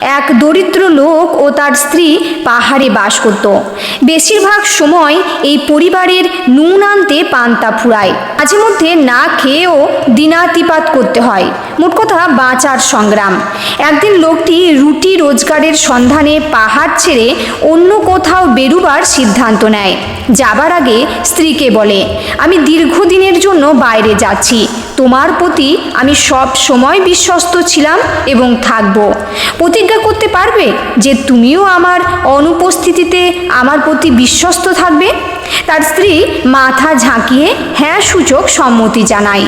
এক দরিদ্র লোক ও তার স্ত্রী পাহাড়ে বাস করত। বেশিরভাগ সময় এই পরিবারের নুন আনতে পান্তা ফুরায়, মাঝে মধ্যে না খেয়েও দিনাতিপাত করতে হয়। মোট কথা বাঁচার সংগ্রাম। একদিন লোকটি রুটি রোজগারের সন্ধানে পাহাড় ছেড়ে অন্য কোথাও বেরুবার সিদ্ধান্ত নেয়। যাবার আগে স্ত্রীকে বলে, আমি দীর্ঘদিনের জন্য বাইরে যাচ্ছি, তোমার প্রতি আমি সব সময় বিশ্বস্ত ছিলাম এবং থাকব। প্রতিজ্ঞা করতে পারবে যে তুমিও আমার অনুপস্থিতিতে আমার প্রতি বিশ্বস্ত থাকবে? তার স্ত্রী মাথা ঝাঁকিয়ে হ্যাঁ সূচক সম্মতি জানায়।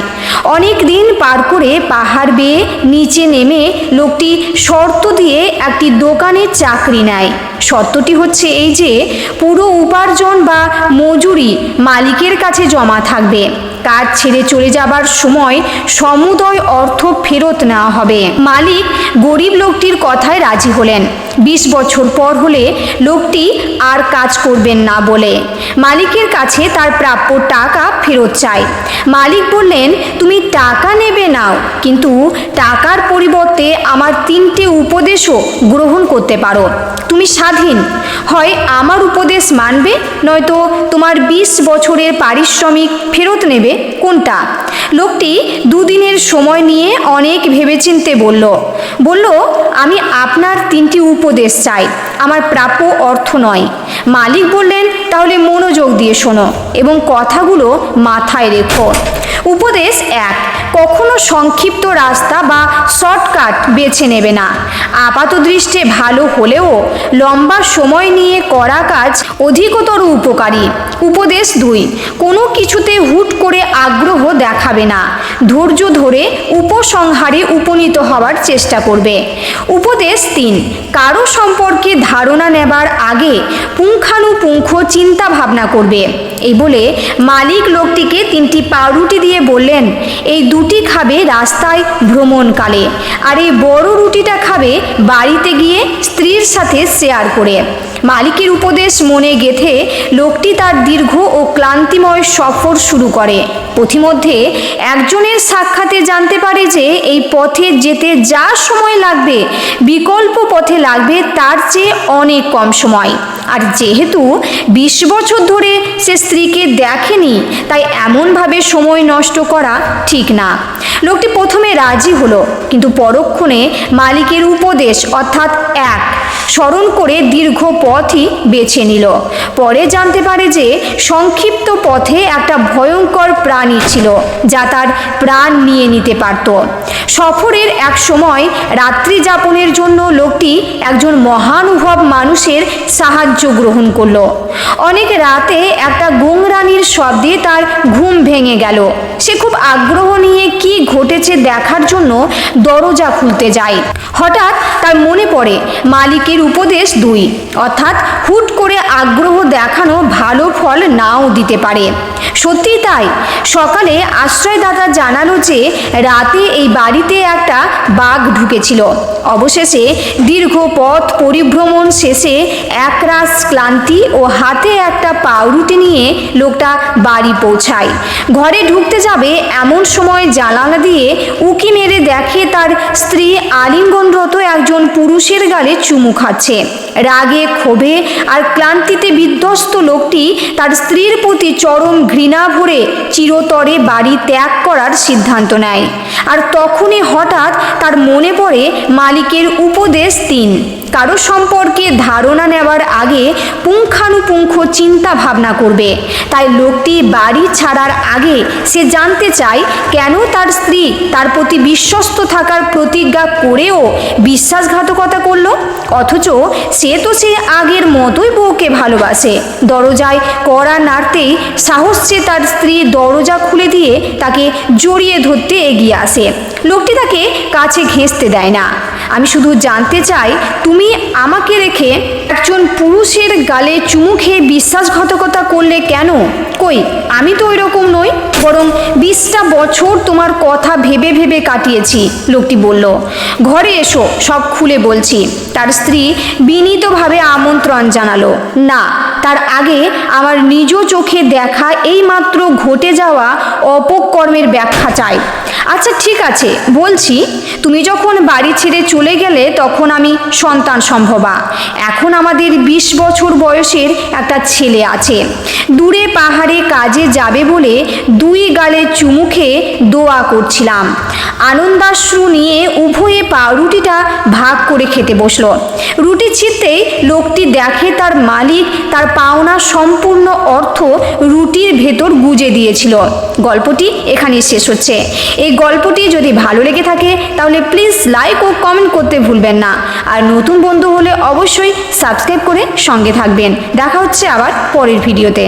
অনেক দিন পার করে পাহাড় বেয়ে নিচে নেমে লোকটি শর্ত দিয়ে একটি দোকানে চাকরি নেয়। শর্তটি হচ্ছে এই যে পুরো উপার্জন বা মজুরি মালিকের কাছে জমা থাকবে। কাজ ছেড়ে চলে যাবার সময় সমুদয় অর্থ ফেরত নেওয়া হবে। মালিক গরিব লোকটির কথায় রাজি হলেন। 20 বছর পর হলে লোকটি আর কাজ করবেন না বলে মালিকের কাছে তার প্রাপ্য টাকা ফেরত চায়। মালিক বললেন, তুমি টাকা নেবে নাও, কিন্তু টাকার পরিবর্তে আমার 3টে উপদেশও গ্রহণ করতে পারো। তুমি স্বাধীন, হয় আমার উপদেশ মানবে, নয়তো তোমার 20 বছরের পারিশ্রমিক ফেরত নেবে। কোনটা? লোকটি 2 দিনের সময় নিয়ে অনেক ভেবেচিন্তে বলল, আমি আপনার 3টি উপদেশ চাই, আমার প্রাপ্য অর্থ নয়। মালিক বললেন, তাহলে মনোযোগ দিয়ে শোনো এবং কথাগুলো মাথায় রেখো। উপদেশ 1, কখনো সংক্ষিপ্ত রাস্তা বা শর্টকাট বেছে নেবে না। আপাত দৃষ্টে ভালো হলেও লম্বা সময় নিয়ে করা কাজ অধিকতর উপকারী। উপদেশ 2, কোনো কিছুতে হুট করে আগ্রহ দেখাবে না, ধৈর্য ধরে উপসংহারে উপনীত হওয়ার চেষ্টা করবে। উপদেশ 3, কারো সম্পর্কে ধারণা নেবার আগে পুঙ্খানুপুঙ্খ চিন্তা ভাবনা করবে। এই বলে মালিক লোকটিকে 3টি পাউরুটি দিয়ে বললেন, এই 2টি খাবে রাস্তায় ভ্রমণকালে, আর এই বড় রুটিটা খাবে বাড়িতে গিয়ে স্ত্রীর সাথে শেয়ার করে। মালিকের উপদেশ মনে গেঁথে লোকটি তার দীর্ঘ ও ক্লান্তিময় সফর শুরু করে। পথিমধ্যে একজনের সাক্ষাতে জানতে পারে যে এই পথে যেতে যা সময় লাগবে বিকল্প পথে লাগবে তার চেয়ে অনেক কম সময়। আর যেহেতু 20 বছর ধরে সে স্ত্রীকে দেখেনি, তাই এমনভাবে সময় নষ্ট করা ঠিক না। লোকটি প্রথমে রাজি হলো, কিন্তু পরক্ষণে মালিকের উপদেশ অর্থাৎ 1 স্মরণ করে দীর্ঘ পথই বেছে নিল। পরে জানতে পারে যে সংক্ষিপ্ত পথে একটা ভয়ঙ্কর প্রাণী ছিল যা তার প্রাণ নিয়ে নিতে পারত। সফরের এক সময় রাত্রি যাপনের জন্য লোকটি একজন মহানুভব মানুষের সাহায্য গ্রহণ করল। অনেক রাতে একটা গোংরানির শব্দে তার ঘুম ভেঙে গেল। সে খুব আগ্রহ নিয়ে কি ঘটেছে দেখার জন্য দরজা খুলতে যায়। হঠাৎ তার মনে পড়ে মালিকের উপদেশ 2, অর্থাৎ হুট করে আগ্রহ দেখানো ভালো ফল নাও দিতে পারে। সত্যিই তাই। সকালে আশ্রয়দাতা জানালো যে রাতে এই বাড়িতে একটা বাঘ ঢুকেছিল। অবশেষে দীর্ঘ পথ পরিভ্রমণ শেষে একরাশ ক্লান্তি ও হাতে একটা পাউরুটি নিয়ে লোকটা বাড়ি পৌঁছায়। ঘরে ঢুকতে যাবে এমন সময় জানালা দিয়ে উকি মেরে দেখে তার স্ত্রী আলিঙ্গনরত একজন পুরুষের গালে চুমু খাচ্ছে। রাগে, ক্ষোভে আর ক্লান্তিতে বিধ্বস্ত লোকটি তার স্ত্রীর প্রতি চরম ঘৃণা ভরে চিরতরে বাড়ি ত্যাগ করার সিদ্ধান্ত নেয়। আর তখনই হঠাৎ তার মনে পড়ে মালিকের উপদেশ 3, কারো সম্পর্কে ধারণা নেওয়ার আগে পুঙ্খানুপুঙ্খ চিন্তা ভাবনা করবে। তাই লোকটি বাড়ি ছাড়ার আগে সে জানতে চায় কেন তার স্ত্রী তার প্রতি বিশ্বস্ত থাকার প্রতিজ্ঞা করেও বিশ্বাসঘাতকতা করল, অথচ সে আগের মতোই বউকে ভালোবাসে। দরজায় কড়া নাড়তেই সাহসে তার স্ত্রী দরজা খুলে দিয়ে তাকে জড়িয়ে ধরতে এগিয়ে আসে। লোকটি তাকে কাছে ঘেঁষতে দেয় না। আমি শুধু জানতে চাই, তুমি আমাকে রেখে একজন পুরুষের গালে চুমু খেয়ে বিশ্বাসঘাতকতা করলে কেন? কই, আমি তো ওই রকম নই, বরং 20টা বছর তোমার কথা ভেবে ভেবে কাটিয়েছি। লোকটি বলল, ঘরে এসো, সব খুলে বলছি। তার স্ত্রী বিনীতভাবে আমন্ত্রণ জানালো। না, তার আগে আমার নিজ চোখে দেখা এইমাত্র ঘটে যাওয়া অপকর্মের ব্যাখ্যা চাই। আচ্ছা ঠিক আছে, বলছি। তুমি যখন বাড়ি ছেড়ে চলে গেলে তখন আমি সন্তান সম্ভবা। এখন আমাদের 20 বছর বয়সের একটা ছেলে আছে। দূরে পাহাড়ে কাজে যাবে বলে 2 গালে চুমু খেয়ে দোয়া করছিলাম। আনন্দাশ্রু নিয়ে উভয়ে পাউরুটিটা ভাগ করে খেতে বসলো। রুটি ছিঁড়তেই লোকটি দেখে তার মালিক তার পাওনা সম্পূর্ণ অর্থ রুটির ভেতর গুজে দিয়েছিল। গল্পটি এখানে শেষ হচ্ছে। এই গল্পটি যদি ভালো লেগে থাকে তাহলে প্লিজ লাইক ও কমেন্ট করতে ভুলবেন না। আর নতুন বন্ধু হলে অবশ্যই সাবস্ক্রাইব করে সঙ্গে থাকবেন। দেখা হচ্ছে আবার পরের ভিডিওতে।